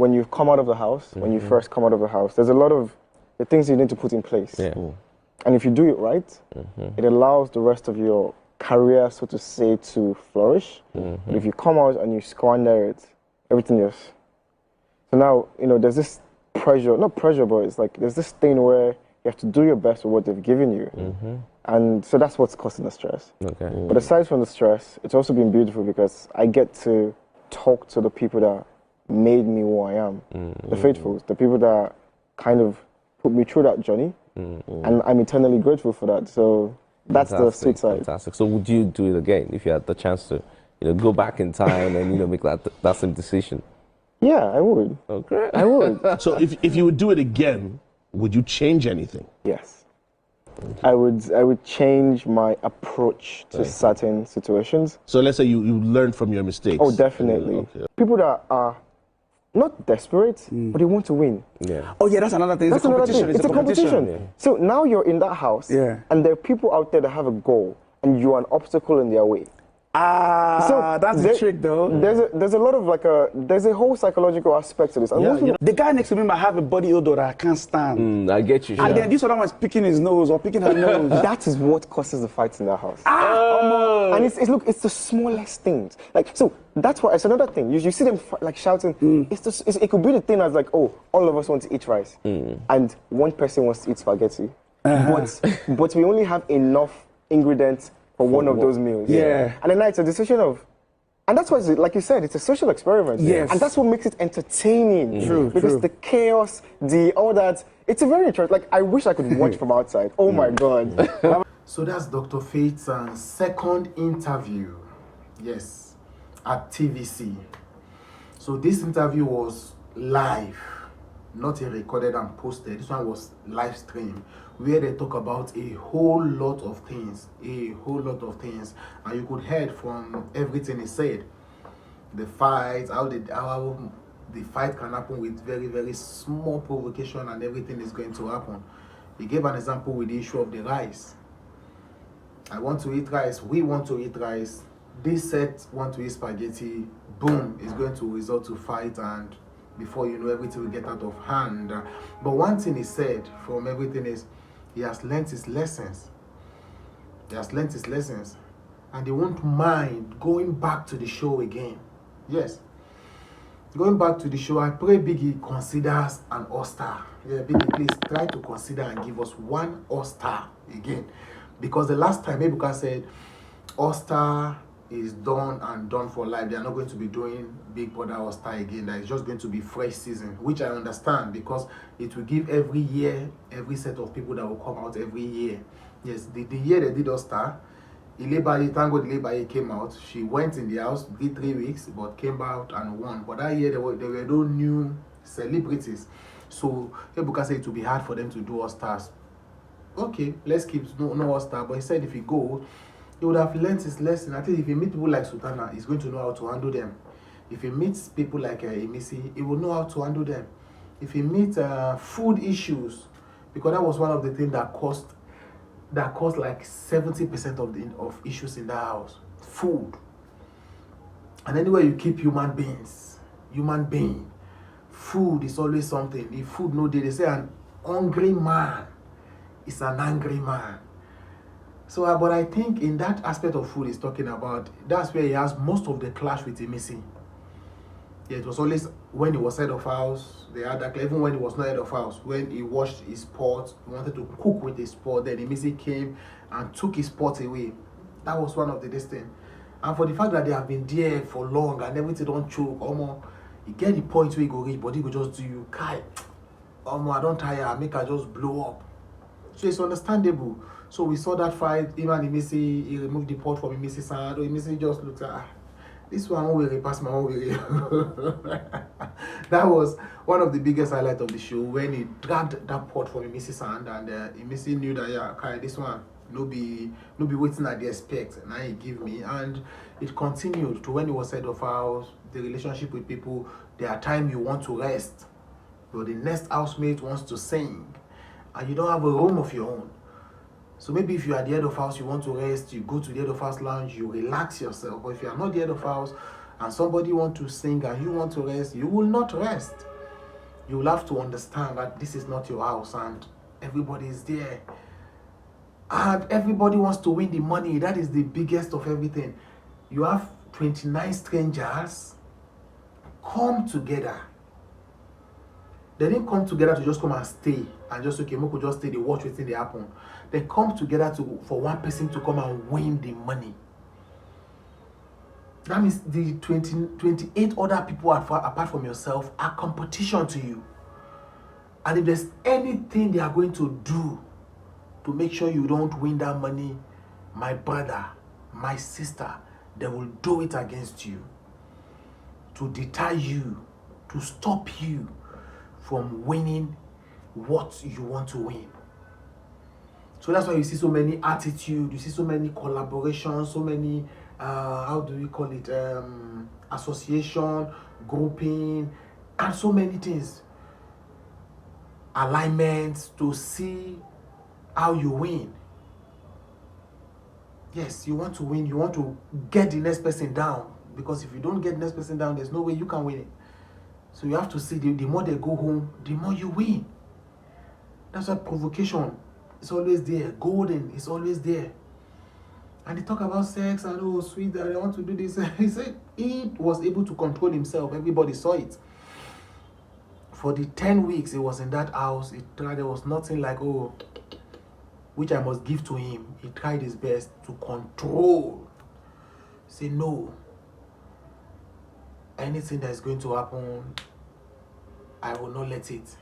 when you come out of the house, when you first come out of the house, there's a lot of the things you need to put in place. Yeah. And if you do it right, it allows the rest of your career, so to say, to flourish. But if you come out and you squander it, everything just... So now, there's this pressure, not pressure, but it's like there's this thing where you have to do your best with what they've given you. And so that's what's causing the stress. Okay. But aside from the stress, it's also been beautiful because I get to talk to the people that made me who I am. The faithfuls, the people that kind of put me through that journey. And I'm eternally grateful for that. So that's the sweet side. Fantastic. So would you do it again if you had the chance to, go back in time and make that same decision? Yeah, I would. Okay. I would. So if you would do it again, would you change anything? Yes. I would change my approach to certain situations. So let's say you learned from your mistakes. Oh, definitely. Okay. People that are not desperate, but they want to win. Yeah. Oh yeah, that's another thing. It's a competition. It's a competition. Yeah. So now you're in that house, and there are people out there that have a goal, and you're an obstacle in their way. That's the trick, though. There's a lot of there's a whole psychological aspect to this. And the guy next to me might have a body odor that I can't stand. I get you. And then this other one is picking his nose or picking her nose. That is what causes the fights in that house. And it's the smallest things. So that's why it's another thing. You see them shouting. It could be the thing as all of us want to eat rice, and one person wants to eat spaghetti, but we only have enough ingredients for one of those meals. Yeah. And then now it's a decision of, and that's why, like you said, it's a social experiment. Yes. And that's what makes it entertaining. True. Because the chaos, all that, it's a very interesting, I wish I could watch from outside. Oh my God. So that's Dr. Faith's second interview, yes, at TVC. So this interview was live, not a recorded and posted. This one was live stream, where they talk about a whole lot of things, and you could hear from everything he said. The fight, how the fight can happen with very, very small provocation, and everything is going to happen. He gave an example with the issue of the rice. I want to eat rice, we want to eat rice, this set want to eat spaghetti, boom, it's going to result to fight, and before you know, everything will get out of hand. But one thing he said from everything is, he has learnt his lessons. And he won't mind going back to the show again. Yes. Going back to the show, I pray Biggie considers an All-Star. Yeah, Biggie, please try to consider and give us one All-Star again. Because the last time Ebuka said All-Star is done and done for life. They are not going to be doing Big Brother All-Star again. That is just going to be fresh season, which I understand because it will give every year, every set of people that will come out every year. Yes, the year they did All-Star, Ilebaye, thank God Ilebaye came out. She went in the house, did 3 weeks, but came out and won. But that year there were no new celebrities. So Ebuka said it will be hard for them to do All-Stars. Okay, let's keep no All-Star. But he said if he go, he would have learned his lesson. I think if he meet people like Sultana, he's going to know how to handle them. If he meets people like Emisi, he will know how to handle them. If he meets food issues, because that was one of the things that caused like 70% of issues in that house. Food. And anywhere you keep human being, food is always something. If food no day, they say an hungry man is an angry man. So, but I think in that aspect of food he's talking about, that's where he has most of the clash with Emisi. Yeah, it was always when he was head of house, they had that, even when he was not head of house, when he washed his pot, he wanted to cook with his pot, then Emisi came and took his pot away. That was one of the things. And for the fact that they have been there for long and everything don't choke, you get the point where you go reach, but he go just do you, Kai, I don't tire, make her just blow up. So it's understandable. So we saw that fight, even Emisi, he removed the pot from Emisi's hand, Emisi just looked at, this one will pass my own way. That was one of the biggest highlights of the show when he dragged that pot from Emisi's hand and Emisi knew that, yeah, Kai, this one, no be waiting at the expect, now he give me. And it continued to when he was head of house, the relationship with people, there are times you want to rest, but the next housemate wants to sing, and you don't have a room of your own. So maybe if you are the head of house, you want to rest, you go to the head of house lounge, you relax yourself. But if you are not the head of house and somebody wants to sing and you want to rest, you will not rest. You will have to understand that this is not your house and everybody is there. And everybody wants to win the money. That is the biggest of everything. You have 29 strangers come together. They didn't come together to just come and stay and just, okay, Moko just stay, they watch what's in the happen. They come together for one person to come and win the money. That means the 28 other people apart from yourself are competition to you. And if there's anything they are going to do to make sure you don't win that money, my brother, my sister, they will do it against you. To deter you, to stop you from winning what you want to win. So that's why you see so many attitudes, you see so many collaborations, so many, how do we call it, association, grouping, and so many things. Alignments to see how you win. Yes, you want to win, you want to get the next person down. Because if you don't get the next person down, there's no way you can win it. So you have to see the more they go home, the more you win. That's why provocation is always there. Golden is always there. And they talk about sex and oh sweet, I want to do this. He said he was able to control himself. Everybody saw it. For the 10 weeks he was in that house, there was nothing like, oh, which I must give to him. He tried his best to control. Say no. Anything that is going to happen, I will not let it.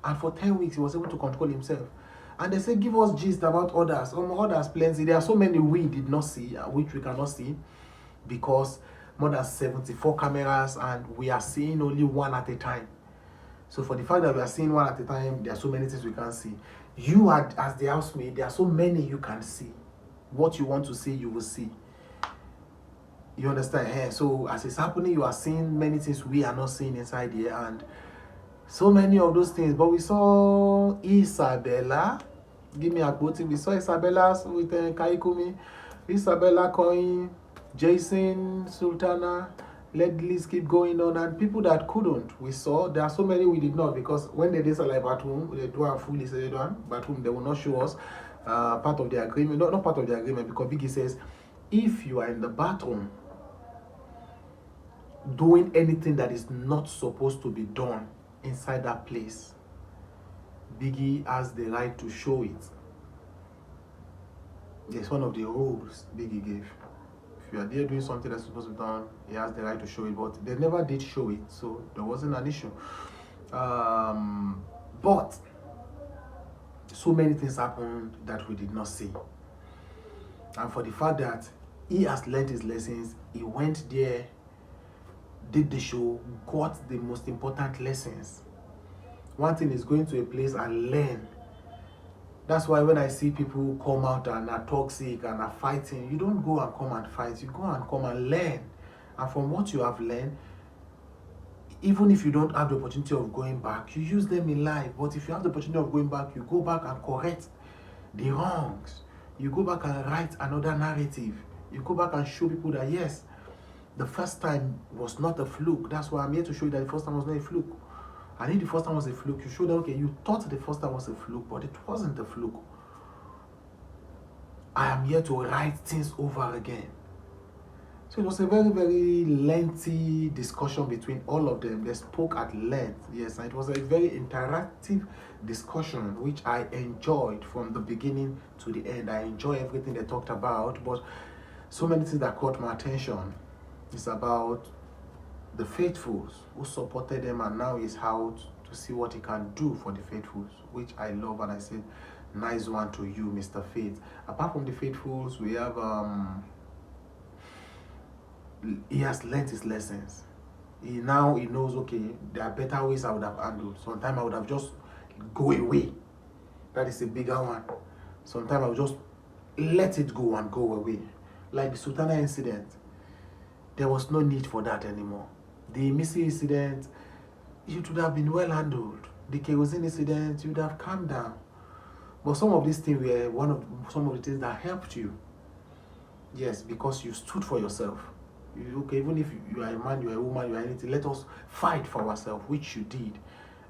And for 10 weeks, he was able to control himself. And they say, give us gist about others. Others plenty. There are so many we did not see, which we cannot see, because more than 74 cameras, and we are seeing only one at a time. So for the fact that we are seeing one at a time, there are so many things we can't see. You, as the housemaid, there are so many you can see. What you want to see, you will see. You understand? So as it's happening, you are seeing many things we are not seeing inside here, and so many of those things. But we saw Isabella. Give me a quote. We saw Isabella with Kaikumi, Isabella Coin, Jason, Sultana. Let the list keep going on, and people that couldn't, we saw. There are so many we did not, because when they did like Batum, they do a fully said one, Batum, they will not show us part of the agreement. Not part of the agreement, because Biggie says, if you are in the bathroom doing anything that is not supposed to be done inside that place, Biggie has the right to show it. It's one of the rules Biggie gave. If you are there doing something that's supposed to be done, he has the right to show it. But they never did show it, so there wasn't an issue. But so many things happened that we did not see. And for the fact that he has learned his lessons, he went there, did the show, got the most important lessons. One thing is going to a place and learn. That's why when I see people come out and are toxic and are fighting, you don't go and come and fight, you go and come and learn. And from what you have learned, even if you don't have the opportunity of going back, you use them in life. But if you have the opportunity of going back, you go back and correct the wrongs. You go back and write another narrative. You go back and show people that yes, the first time was not a fluke. That's why I'm here to show you that the first time was not a fluke. And if the first time was a fluke, you showed that, okay, you thought the first time was a fluke, but it wasn't a fluke. I am here to write things over again. So it was a very, very lengthy discussion between all of them. They spoke at length, yes, and it was a very interactive discussion, which I enjoyed from the beginning to the end. I enjoy everything they talked about, but so many things that caught my attention is about the faithfuls who supported them, and now he's out to see what he can do for the faithfuls, which I love. And I said, nice one to you, Mr. Faith. Apart from the faithfuls, we have he has learned his lessons. He knows, okay, there are better ways I would have handled. Sometimes I would have just go away. That is a bigger one. Sometimes I would just let it go and go away. Like the Sultana incident, there was no need for that anymore. The Missy incident, it would have been well handled. The kerosene incident, you would have calmed down. But some of these things were some of the things that helped you. Yes, because you stood for yourself. Okay, even if you are a man, you are a woman, you are anything, let us fight for ourselves, which you did.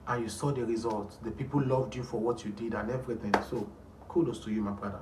and you saw the results. The people loved you for what you did and everything. So kudos to you, my brother.